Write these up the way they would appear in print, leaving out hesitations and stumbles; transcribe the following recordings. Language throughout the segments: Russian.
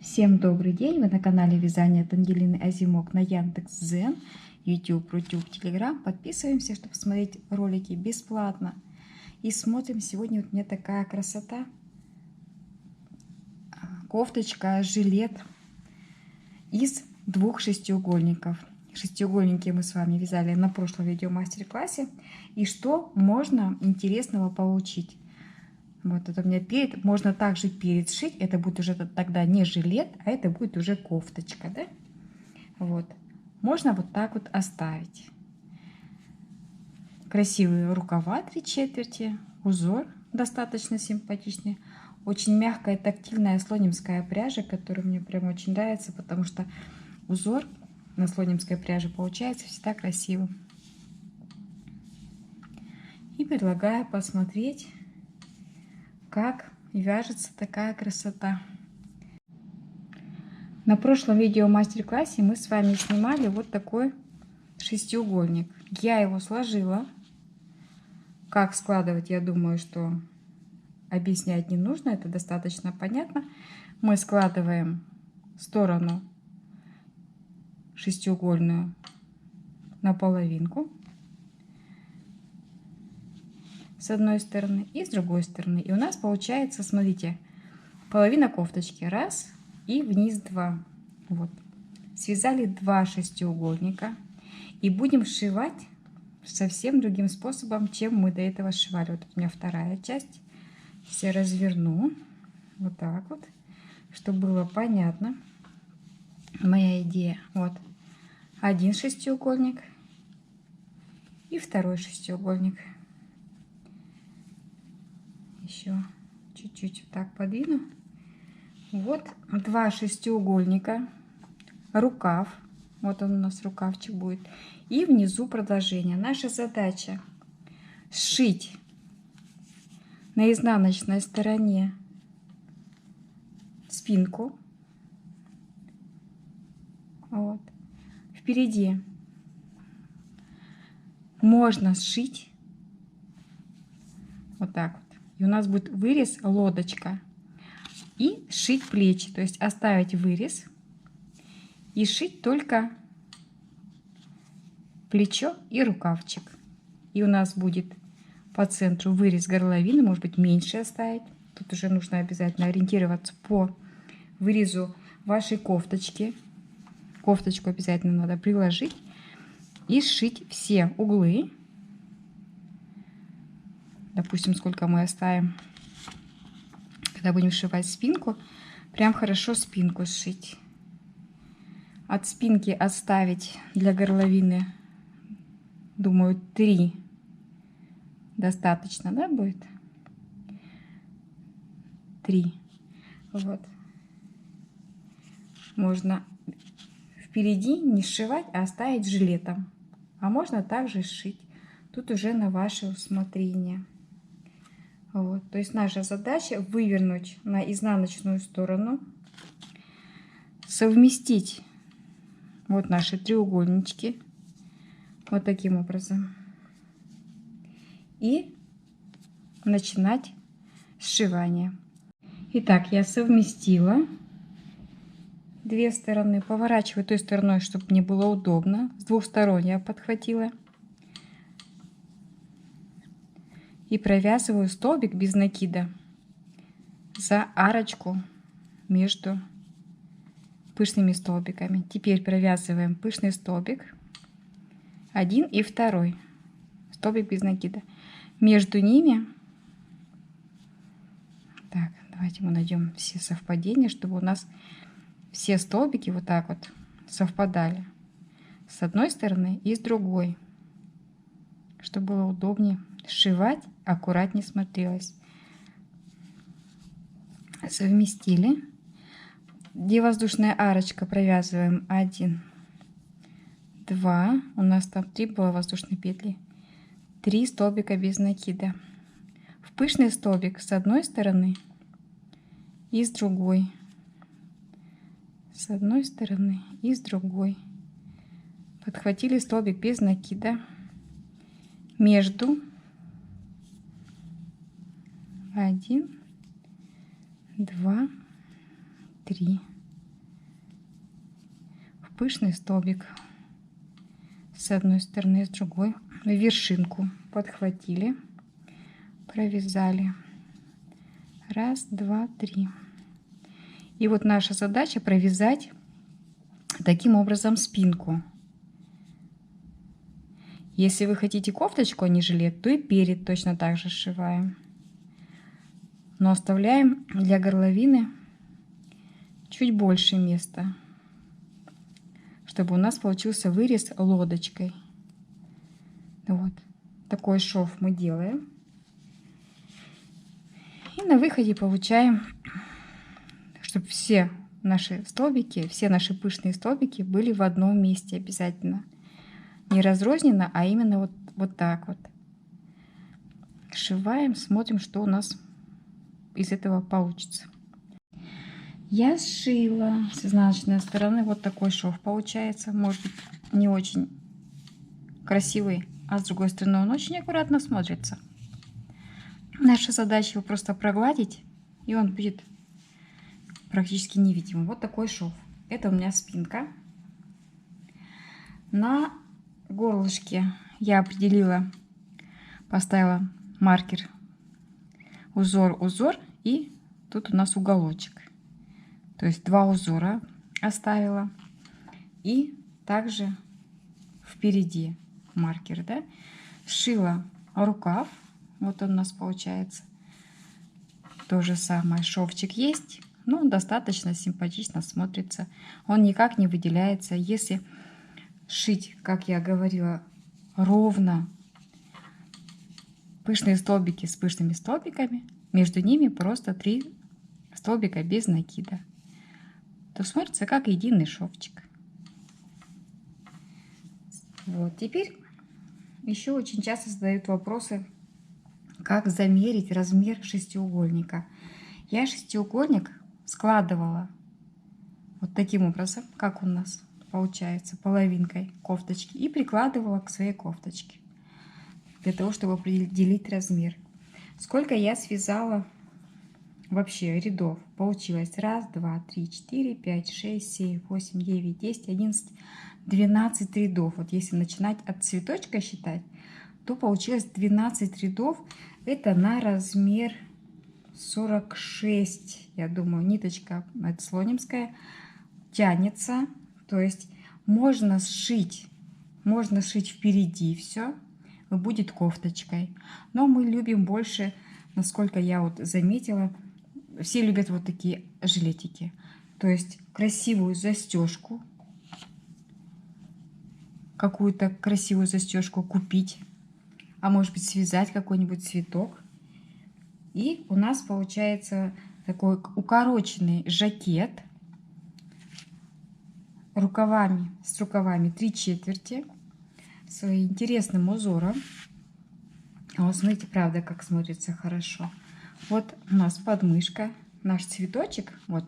Всем добрый день! Вы на канале Вязание от Ангелины Озимок на Яндекс.Дзен, YouTube, Рутюб, Telegram. Подписываемся, чтобы смотреть ролики бесплатно. И смотрим. Сегодня вот у меня такая красота. Кофточка, жилет из двух шестиугольников. Шестиугольники мы с вами вязали на прошлом видео мастер-классе. И что можно интересного получить? Вот это у меня перед. Можно также перед сшить. Это будет уже тогда не жилет, а это будет уже кофточка, да? Вот. Можно вот так вот оставить. Красивые рукава 3/4. Узор достаточно симпатичный. Очень мягкая, тактильная слонимская пряжа, которая мне прям очень нравится, потому что узор на слонимской пряже получается всегда красивым. И предлагаю посмотреть, как вяжется такая красота. На прошлом видео мастер-классе мы с вами снимали вот такой шестиугольник. Я его сложила. Как складывать, я думаю, что объяснять не нужно, это достаточно понятно. Мы складываем сторону шестиугольную на половинку с одной стороны и с другой стороны. И у нас получается, смотрите, половина кофточки. Раз и вниз 2. Вот. Связали 2 шестиугольника. И будем сшивать совсем другим способом, чем мы до этого сшивали. Вот у меня вторая часть. Сейчас я разверну вот так вот, чтобы было понятно. Моя идея. Вот. Один шестиугольник и второй шестиугольник. Еще чуть-чуть вот так подвину. Вот 2 шестиугольника, рукав, вот он у нас рукавчик будет, и внизу продолжение. Наша задача сшить на изнаночной стороне спинку. Вот. Впереди можно сшить вот так вот. И у нас будет вырез, лодочка. И сшить плечи, то есть оставить вырез и сшить только плечо и рукавчик. И у нас будет по центру вырез горловины, может быть меньше оставить. Тут уже нужно обязательно ориентироваться по вырезу вашей кофточки. Кофточку обязательно надо приложить и сшить все углы. Допустим, сколько мы оставим. Когда будем сшивать спинку, прям хорошо спинку сшить. От спинки оставить для горловины, думаю, 3 достаточно, да, будет? 3. Вот. Можно впереди не сшивать, а оставить жилетом. А можно также сшить. Тут уже на ваше усмотрение. Вот, то есть наша задача вывернуть на изнаночную сторону, совместить вот наши треугольнички вот таким образом и начинать сшивание. Итак, я совместила 2 стороны, поворачиваю той стороной, чтобы мне было удобно. С 2 сторон я подхватила. И провязываю столбик без накида за арочку между пышными столбиками. Теперь провязываем пышный столбик, 1 и 2 столбик без накида. Между ними, так, давайте мы найдем все совпадения, чтобы у нас все столбики вот так вот совпадали с одной стороны и с другой, чтобы было удобнее сшивать, аккуратнее смотрелось. Совместили. Где воздушная арочка, провязываем 1, 2. У нас там 3 было воздушные петли. 3 столбика без накида. В пышный столбик с одной стороны и с другой. С одной стороны и с другой. Подхватили столбик без накида. Между 1, 2, 3. пышный столбик с одной стороны и с другой. Вершинку подхватили, провязали. Раз, два, три. И вот наша задача провязать таким образом спинку. Если вы хотите кофточку, а не жилет, то и перед точно так же сшиваем. Но оставляем для горловины чуть больше места, чтобы у нас получился вырез лодочкой. Вот такой шов мы делаем. И на выходе получаем, чтобы все наши столбики, все наши пышные столбики были в одном месте обязательно. Не разрозненно, а именно вот так вот. Сшиваем, смотрим, что у нас из этого получится. Я сшила с изнаночной стороны вот такой шов получается. Может быть, не очень красивый, а с другой стороны он очень аккуратно смотрится. Наша задача его просто прогладить, и он будет практически невидимым. Вот такой шов. Это у меня спинка. На горлышке я определила, поставила маркер узор, и тут у нас уголочек. То есть 2 узора оставила. И также впереди маркер, да? Сшила рукав. Вот он у нас получается. То же самое. Шовчик есть. Но он достаточно симпатично смотрится. Он никак не выделяется. Если шить, как я говорила, ровно пышные столбики с пышными столбиками, между ними просто 3 столбика без накида, то смотрится как единый шовчик. Вот. Теперь еще очень часто задают вопросы, как замерить размер шестиугольника. Я шестиугольник складывала вот таким образом, как у нас получается, половинкой кофточки, и прикладывала к своей кофточке для того, чтобы определить размер. Сколько я связала вообще рядов? Получилось 1, 2, 3, 4, 5, 6, 7, 8, 9, 10, 11, 12 рядов. Вот если начинать от цветочка считать, то получилось 12 рядов. Это на размер 46, я думаю, ниточка, это слонимская, тянется. То есть можно сшить впереди все, и будет кофточкой. Но мы любим больше, насколько я вот заметила, все любят вот такие жилетики. То есть красивую застежку, какую-то красивую застежку купить, а может быть связать какой-нибудь цветок. И у нас получается такой укороченный жакет с рукавами 3/4 с интересным узором. Вот смотрите, правда, как смотрится хорошо. Вот у нас подмышка, наш цветочек. Вот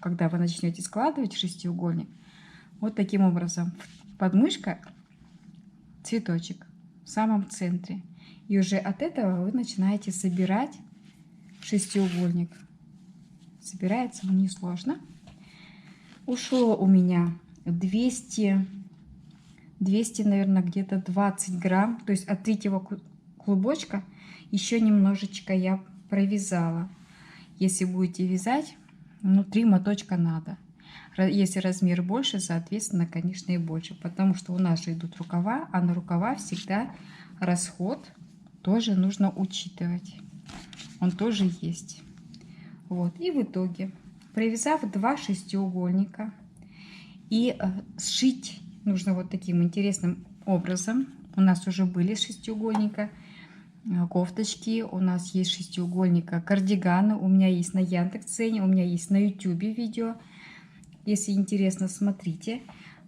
когда вы начнете складывать шестиугольник, вот таким образом подмышка, цветочек в самом центре. И уже от этого вы начинаете собирать шестиугольник. Собирается он несложно. Ушло у меня 200, наверное, где-то 20 грамм. То есть от третьего клубочка еще немножечко я провязала. Если будете вязать, 3 моточка надо. Если размер больше, соответственно, конечно, и больше. Потому что у нас же идут рукава, а на рукава всегда расход тоже нужно учитывать. Он тоже есть. Вот. И в итоге, провязав 2 шестиугольника, и сшить нужно вот таким интересным образом. У нас уже были шестиугольника кофточки, у нас есть шестиугольника кардиганы, у меня есть на Яндекс.Цене, у меня есть на YouTube видео. Если интересно, смотрите.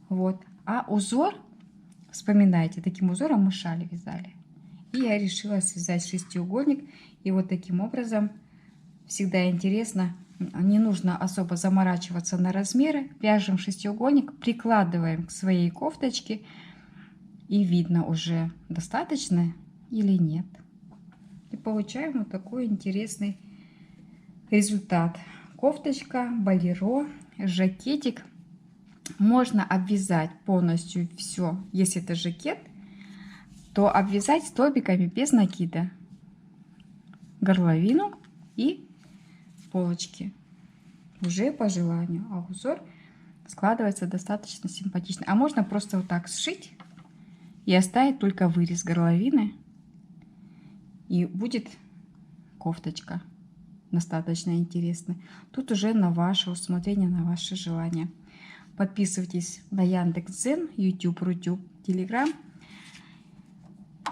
Вот. А узор, вспоминайте, таким узором мы шали вязали. И я решила связать шестиугольник. И вот таким образом, всегда интересно, не нужно особо заморачиваться на размеры. Вяжем шестиугольник, прикладываем к своей кофточке. И видно уже, достаточно или нет. И получаем вот такой интересный результат. Кофточка, болеро, жакетик Можно обвязать полностью все, если это жакет, то обвязать столбиками без накида горловину и полочки уже по желанию. А узор складывается достаточно симпатично. А можно просто вот так сшить и оставить только вырез горловины, и будет кофточка достаточно интересная. Тут уже на ваше усмотрение, на ваше желание. Подписывайтесь на Яндекс.Дзен, YouTube, Рутюб, Telegram.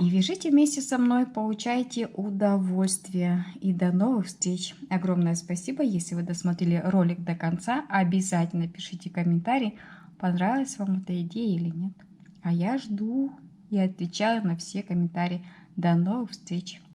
И вяжите вместе со мной, получайте удовольствие. И до новых встреч. Огромное спасибо, если вы досмотрели ролик до конца. Обязательно пишите комментарий, понравилась вам эта идея или нет. А я жду и отвечаю на все комментарии. До новых встреч.